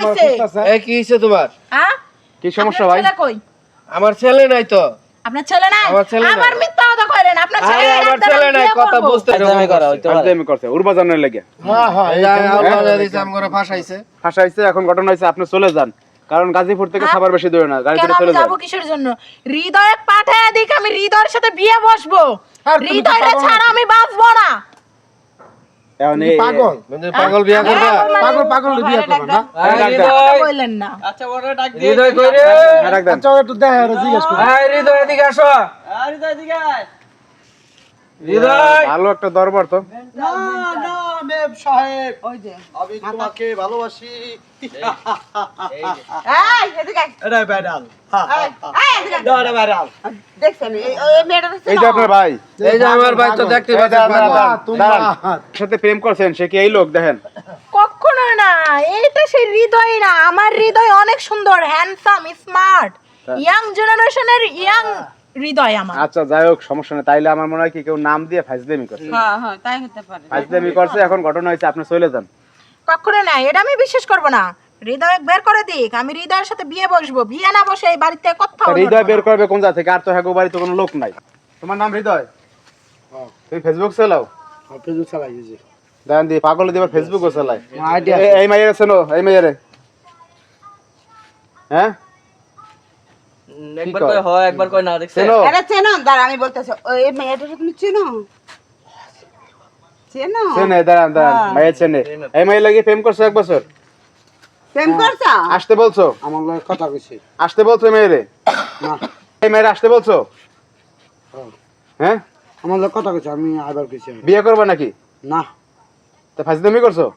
হইছে এই কি হইছে তোমার? হ্যাঁ কি সমস্যা ভাই? ছেলে কই? আমার ছেলে নাই তো। আপনার ছেলে নাই? আমার ছেলে নাই। আমার মিথ্যা কথা কইলেন, আপনার ছেলে নাই, আমার আপনার ছেলে নাই, বিয়ে কথা করবো। বুঝতে ফাজলামি করা হইতে পারে। ফাজলামি করছে উড়বাজানের লাগে হ্যাঁ হ্যাঁ এই যে আল্লাহ দিছে আমগরে ফাঁসাইছে। ফাঁসাইছে। এখন ঘটনা হইছে আপনি চলে যান, কারণ গাজীপুর থেকে হ্যাঁ? খাবার বেশি দূরে না, গাড়ি কেন ধরে আমি চলে যান। যাবো কিসের জন্য? হৃদয়ে পাঠায় দিক, আমি হৃদয়ের সাথে বিয়ে বসবো। আর তুমি কি হৃদয়টা পাগল ছাড়া আমি বাঁচবো না। এখন তুমি পাগল মানে পাগল বিয়া করবা? পাগল বিয়ে করবে না? কথা বললেন না। আচ্ছা ওরে ডাক দে। হৃদয় কই রে? রাখ দেন। আচ্ছা একটু দেখে আর জিজ্ঞেস করি এই হৃদয় এদিকে আসো। আরে দাই দিকে আয়। হৃদয় ভালো একটা দরবার তো। না না মেম সাহেব ওই যে আমি তোমাকে ভালোবাসি এই এদিকে আয়। এটা বেডাল এই এদিকে আয়। এটা বেডাল দেখছেন এই মেয়েটা এই যে আপনার ভাই এই যে আমার ভাই তো দেখতে পাচ্ছেন পাগল। দাঁড়ান। এর সাথে প্রেম করছেন, সে কি এই লোক? দেখেন কখনো না, এটা সেই হৃদয় না। আমার হৃদয় অনেক সুন্দর, হ্যান্ডসাম, স্মার্ট, ইয়াং জেনারেশনের ইয়াং হৃদয় আমার। আচ্ছা যাই হোক, সমস্যা নেই। তাইলে আমার মনে হয় কি কেউ নাম দিয়ে ফাজলামি করছে। হ্যাঁ হ্যাঁ তাই হতে পারে। ফাজলামি করছে, এখন ঘটনা হয়েছে আপনি চলে যান। কখনো না, এটা আমি বিশ্বাস করব না। হৃদয় বের করে দিক, আমি হৃদয়ের সাথে বিয়ে বসবো। বিয়ে না বসে এই বাড়িতে কথা তা হৃদয় বের করবে কোন জায়গা থেকে? আর তো হ্যাগো বাড়িতে কোনো লোক নাই। তোমার নাম হৃদয়? তুমি ফেসবুক চালাও? ফেসবুক চালাই যে দেন দি পাগল দিবার ফেসবুকও চালায়। আইডিয়া এই মাইয়ারে চেনো? এই মাইয়ারে? হ্যাঁ একবার কই হয় একবার কই না দেখছেন? চেনো? আরে চেনো, দাঁড়া আমি বলতেছি। ওই মেয়েটাকে তুমি চেনো? চেনো? চেনে? দাঁড়ান দাঁড়ান, মাইয়া চেনে। এই মাইয়া লাগি প্রেম করছো 1 বছর? প্রেম করছা? আসতে বলছো? আমার লগে কথা কইছে আসতে বলছো এই মেয়েরে? না এই মেয়েরে আসতে বলছো? হ্যাঁ আমার লগে কথা কইছে, আমি আবার কইছি বিয়ে করবে নাকি? না তা ফাজলামি করছো?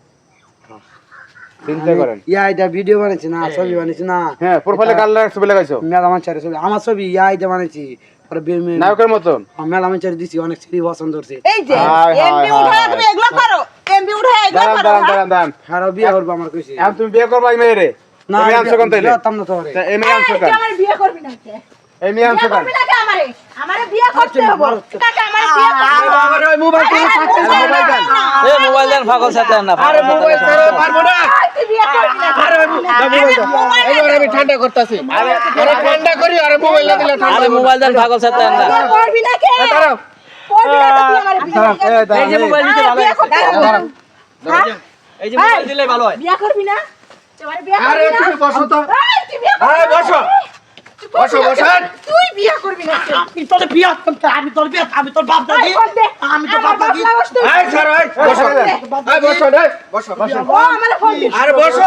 চিন্তা করেন। এটা ভিডিও বানাইছি না, ছবি বানাইছি না। হ্যাঁ প্রোফাইলে গাল লাগা ছবি লাগাইছো মেলা আমার চারে ছবি, আমার ছবি এটা বানাইছি। পরে নায়কের মতন। মেলা আমার চারে দিছি, অনেক ছবি পছন্দ করছে। এই যে হায়, হায়, এমবি হায়, উঠায় হায়। তুমি এগুলো করো, এমবি উঠায় এগুলো দাঁড়ান করো। দাঁড়ান দাঁড়ান দাঁড়ান। আর বিয়ে করবো আমার কইছে। এখন তুমি বিয়ে করবা এই মেয়েরে? না তুমি আনছো কেন তাইলে? বিয়ে না তো তা এই মেয়ে আনছো কেন? আমার বিয়ে করবি না কে? এই মেয়ে আনছো বিয়ে কেন? করবি না কে আমারে? আমারে বিয়ে করতে হবে। কাকা আমারে বিয়ে করতে হবে। আমার ওই মোবাইল থেকে মোবাইল দেন। এ মোবাইল দেন পাগল সাথে না। আরে মোবাইল ছাড়া পারবো না। এই, তুই বিয়ে করবি না। আরে মোবাইল দাও। এবার আমি ঠান্ডা করতেছি। আরে ঠান্ডা করি, আরে মোবাইল না দিলে ঠান্ডা আরে করবো। মোবাইল দেন পাগল সাথে না। বিয়ে করবি না কে? দাঁড়াও। করবি না তো তুই আমারে বিয়ে করবি না। এই যে মোবাইল দিতে ভালো বিয়ে হয়েছে। করতে হবে। হ্যাঁ? এই যে মোবাইল দিলে ভালো হয়। বিয়ে করবি না? তুই আমারে বিয়ে আরে করবি না? তুমি বসো তো। এই, তুই বিয়ে করবি আরে না? বসো। তুই করবি বসো, না? বসেন। তুই বিয়ে করবি না কে? আমি তোর বিয়ে করতে, আমি তোর বাপ দাদি। এই, কর দে। আমি তো আমার বাপ দাদি। বাপ লাগাস তুই। এই ছাড়ো, এই বসো। এই বসো রে, বসো বসো। ও আমারে ফোন দিস। আরে বসো।